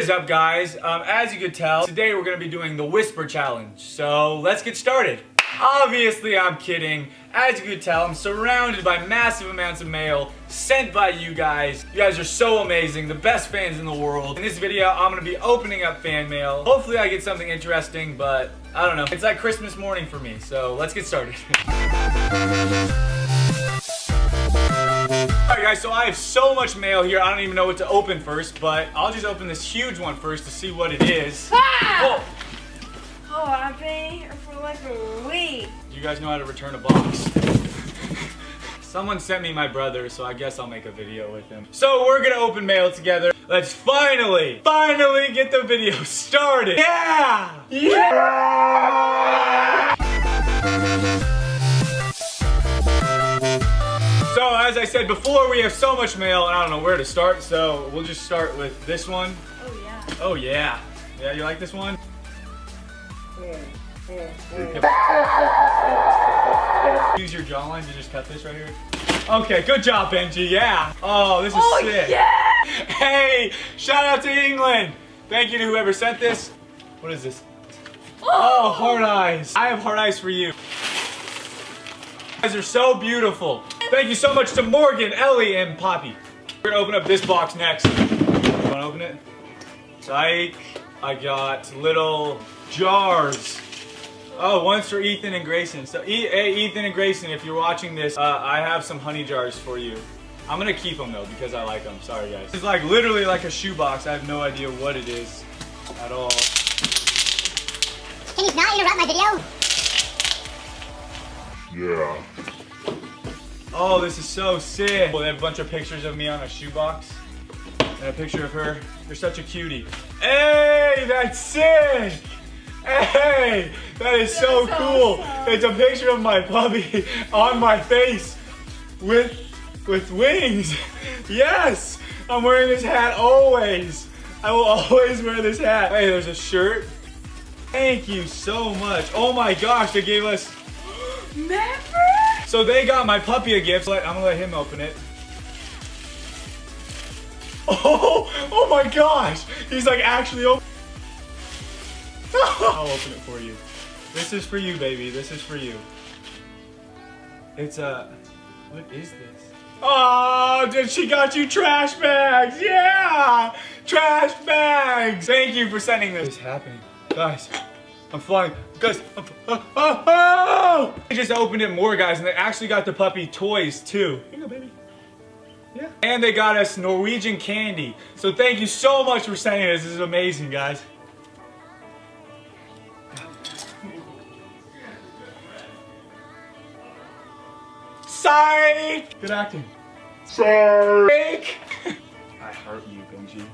is up, guys? As you could tell, today we're going to be doing the whisper challenge. So let's get started. Obviously, I'm kidding. As you could tell, I'm surrounded by massive amounts of mail sent by you guys. You guys are so amazing, the best fans in the world. In this video, I'm going to be opening up fan mail. Hopefully I get something interesting, but I don't know. It's like Christmas morning for me, so let's get started. Alright guys, so I have so much mail here, I don't even know what to open first, but I'll just open this huge one first to see what it is. Ah! Oh, I've been here for like a week. You guys know how to return a box. Someone sent me my brother, so I guess I'll make a video with him. So we're gonna open mail together. Let's finally get the video started. Yeah! Yeah! So as I said before, we have so much mail and I don't know where to start, so we'll just start with this one. Oh yeah. Oh yeah. Yeah, you like this one? Use your jawline to just cut this right here. Okay, good job, Benji. Yeah. Oh, this is sick. Yeah! Hey, shout out to England. Thank you to whoever sent this. What is this? Oh, heart eyes. I have heart eyes for you. You guys are so beautiful. Thank you so much to Morgan, Ellie, and Poppy. We're gonna open up this box next. You wanna open it? Psych. I got little jars. Oh, one's for Ethan and Grayson. So, hey, Ethan and Grayson, if you're watching this, I have some honey jars for you. I'm gonna keep them though because I like them. Sorry, guys. It's like literally like a shoebox. I have no idea what it is at all. Can you not interrupt my video? Yeah. Oh, this is so sick. Well, they have a bunch of pictures of me on a shoebox. And a picture of her. You're such a cutie. Hey, that's sick! Hey, that is so cool. Awesome. It's a picture of my puppy on my face with wings. Yes, I'm wearing this hat always. I will always wear this hat. Hey, there's a shirt. Thank you so much. Oh my gosh, they gave us... Never? So they got my puppy a gift. I'm gonna let him open it. Oh my gosh, he's like actually open. I'll open it for you. This is for you, baby. This is for you. It's a... What is this? Oh, she got you trash bags. Yeah! Trash bags. Thank you for sending this. What's happening? Guys, I'm flying. Guys, oh! I just opened it more, guys, and they actually got the puppy toys, too. Here you go, baby. Yeah. And they got us Norwegian candy. So thank you so much for sending this. This is amazing, guys. Psych! Good acting. Psych! I hurt you, Benji.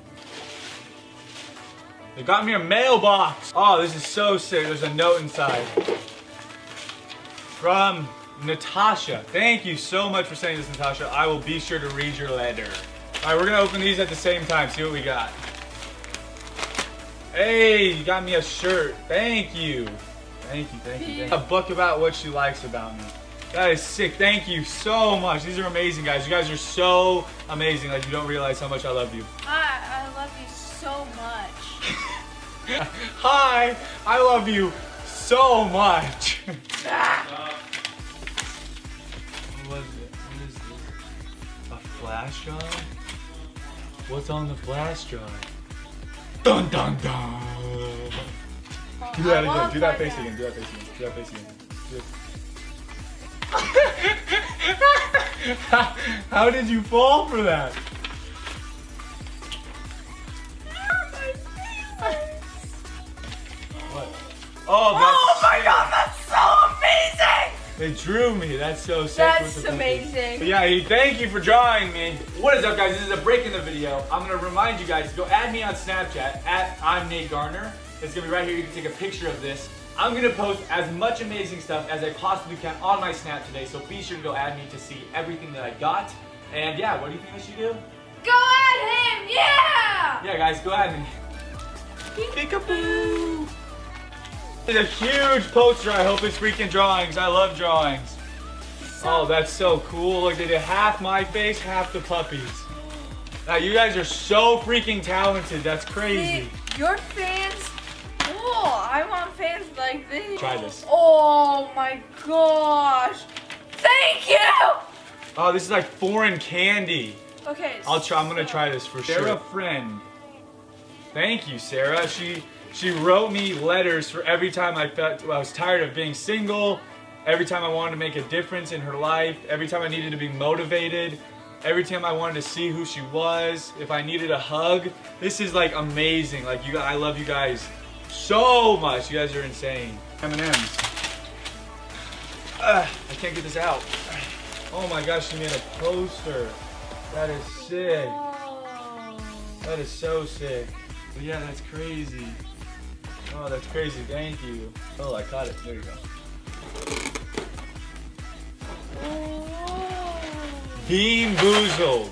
They got me a mailbox. Oh, this is so sick. There's a note inside. From Natasha. Thank you so much for sending this, Natasha. I will be sure to read your letter. All right, we're gonna open these at the same time. See what we got. Hey, you got me a shirt. Thank you. Thank you, thank you, thank you. A book about what she likes about me. That is sick. Thank you so much. These are amazing, guys. You guys are so amazing. Like, you don't realize how much I love you. I love you so much. Hi, I love you so much. What was it? What is this? A flash drive? What's on the flash drive? Dun dun dun. Do that again. Do that face again. Do that face again. Do that face again. Do it. How did you fall for that? What? Oh, my God, that's so amazing! They drew me. That's so sick. That's amazing. But yeah, thank you for drawing me. What is up, guys? This is a break in the video. I'm gonna remind you guys to go add me on Snapchat at I'm Nate Garner. It's gonna be right here. You can take a picture of this. I'm gonna post as much amazing stuff as I possibly can on my Snap today, so be sure to go add me to see everything that I got. And yeah, what do you think I should do? Go at him, yeah! Yeah, guys, go add me. Peekaboo! It's a huge poster. I hope it's freaking drawings. I love drawings. Oh, that's so cool. Look, they did half my face, half the puppy's. You guys are so freaking talented. That's crazy. See, your fans. Oh, I want fans like this. Try this. Oh my gosh. Thank you. Oh, this is like foreign candy. Okay. I'm gonna try this for sure. Sarah friend. Thank you, Sarah. She wrote me letters for every time I felt I was tired of being single, every time I wanted to make a difference in her life, every time I needed to be motivated, every time I wanted to see who she was, if I needed a hug. This is like amazing. Like you guys, I love you guys so much. You guys are insane. M&Ms. I can't get this out. Oh my gosh, she made a poster. That is sick. Oh. That is so sick. But yeah, that's crazy. Oh, that's crazy. Thank you. Oh, I caught it. There you go. Oh. Bean Boozled.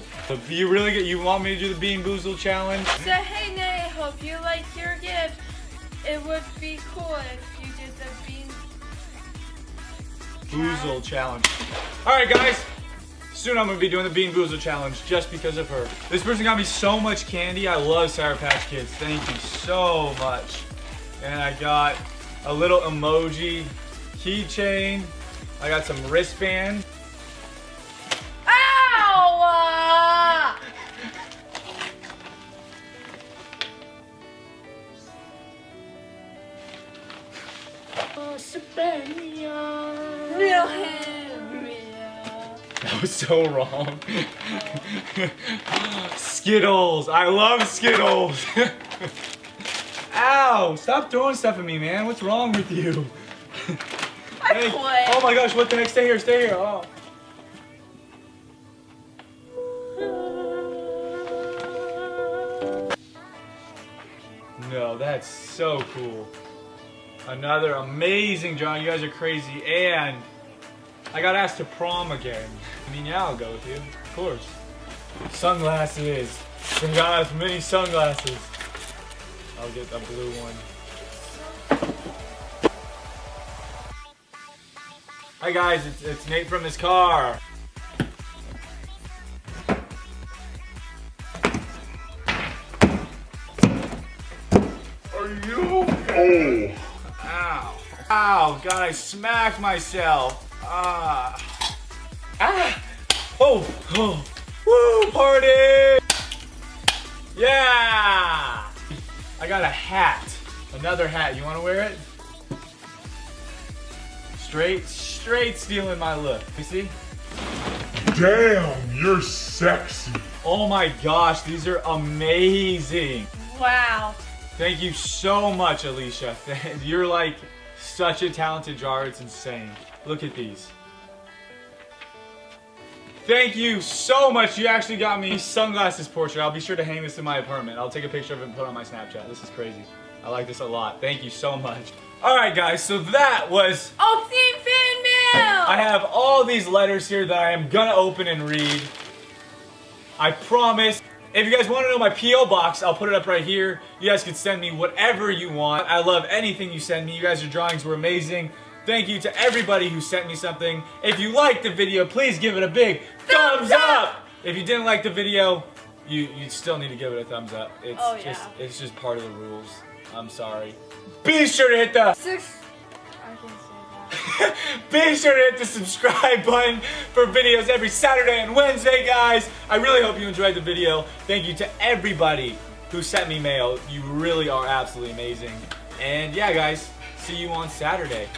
You want me to do the Bean Boozled challenge? So hey Nay, hope you like your gift. It would be cool if you did the bean Boozled challenge. Alright guys, soon I'm going to be doing the Bean Boozled challenge just because of her. This person got me so much candy. I love Sour Patch Kids. Thank you so much. And I got a little emoji keychain. I got some wristband. Ow! Real That was so wrong. Skittles. I love Skittles. Ow! Stop throwing stuff at me, man. What's wrong with you? I Hey, quit. oh my gosh, what the heck? Stay here, stay here. Oh. No, that's so cool. Another amazing drawing. You guys are crazy. And I got asked to prom again. I mean, yeah, I'll go with you. Of course. Sunglasses. They got us many sunglasses. I'll get the blue one. Hi guys, it's Nate from his car. Are you okay? Ow. Ow, God, I smacked myself. Ah. Ah. Oh. Oh. Woo, party! Yeah! I got a hat. Another hat. You want to wear it? Straight stealing my look. You see? Damn, you're sexy. Oh my gosh, these are amazing. Wow. Thank you so much, Alicia. You're like such a talented drawer. It's insane. Look at these. Thank you so much. You actually got me sunglasses portrait. I'll be sure to hang this in my apartment. I'll take a picture of it and put it on my Snapchat. This is crazy. I like this a lot. Thank you so much. Alright guys, so that was Opening fan mail! I have all these letters here that I am gonna open and read. I promise. If you guys want to know my P.O. box, I'll put it up right here. You guys can send me whatever you want. I love anything you send me. You guys' drawings were amazing. Thank you to everybody who sent me something. If you liked the video, please give it a big thumbs up! If you didn't like the video, you still need to give it a thumbs up. It's just part of the rules. I'm sorry. Be sure to hit the I can say that. Be sure to hit the subscribe button for videos every Saturday and Wednesday, guys. I really hope you enjoyed the video. Thank you to everybody who sent me mail. You really are absolutely amazing. And yeah, guys, see you on Saturday.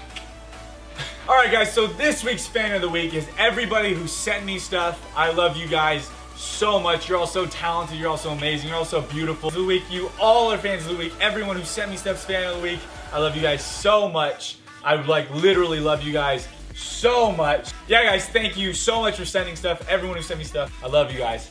Alright guys, so this week's fan of the week is everybody who sent me stuff. I love you guys so much. You're all so talented. You're all so amazing. You're all so beautiful. The week, you all are fans of the week. Everyone who sent me stuff's fan of the week. I love you guys so much. I like literally love you guys so much. Yeah guys, thank you so much for sending stuff. Everyone who sent me stuff. I love you guys.